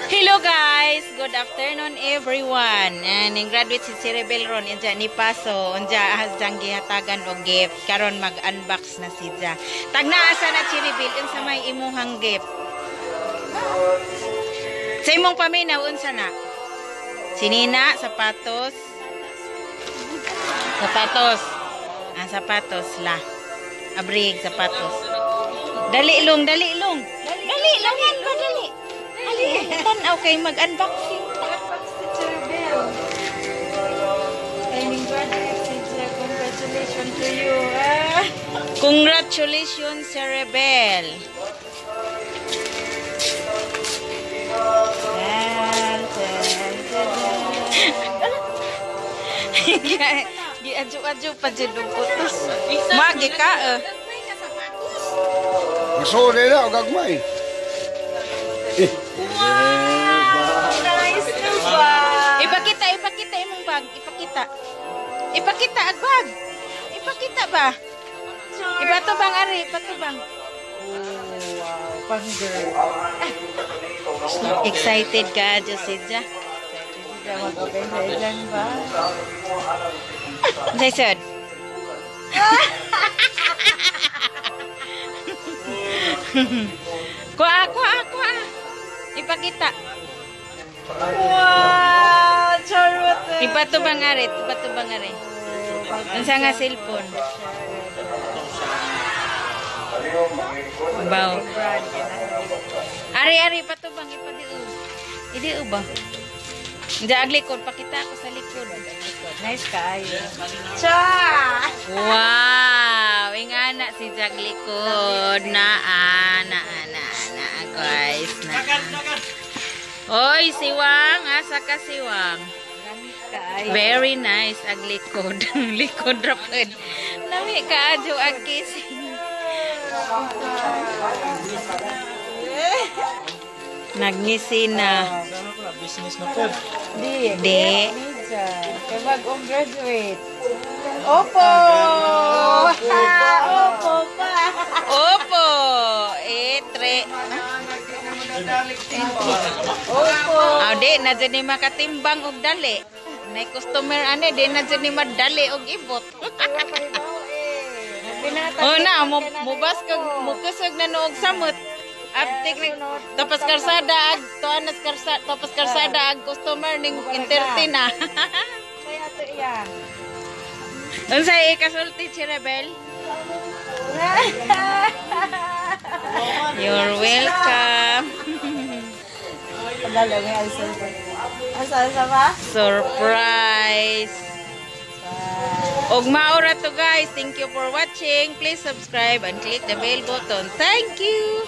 Hello guys, good afternoon everyone. And in graduate si Rebel ron inja ni Paso, unja hasang gihatagan og gift. Karon mag-unbox na siya. Tagnaasa na si Rebel unsa may imuhang gift. Sa imong paminaw unsa na? Sinina, sapatos. Sapatos. Sapatos la. Abrig sapatos. Dali long, dali long. Dali long yan ba dali? Tanaw kay mag-unboxing. Congratulations to you. Congratulations, Rebel. Gi-adyo-adyo pa dyan ng putos. Magi ka Masode na o gagmay. Wow! Nice na ba? Ipakita imong bag. Ipakita ang bag. Ipakita ba? Ipatubang ari, ipatubang. Wow, pang girl. Excited ka, Josidja? Hindi mag-open sa ilan ba? Jason. Kuha. Ipakita. Wow! Charot! Ipatubang ari. Unsa nga cellphone? Baw. Ari, patubang ipadiu. Idiu ba? Diag likod, pakita ako sa likod. Nice kaayo. Cha! Wow! Ingana si jag likod. Na guys. Oy, siwang. Asa ka siwang? Very nice ag likod. Likod rapid. Nami ka adyo ag kissing. Nagngisi na. Business na po. Di. Kaya mag-on graduate. Opo! Opo pa! Opo! Etre. Opo! Di, na dyan ni makatimbang og dali. May customer ane, di na dyan ni madali og ibot. Mubas kag mukusog na noog samot. Abtik tapos karsada ag tuanas karsada tapos karsada ag customer ning entertain na. Kaya to yan. Unsay ikasulti si Rebel? You're welcome. Padala may asa ba? Surprise. Og maura to guys. Thank you for watching. Please subscribe and click the bell button. Thank you.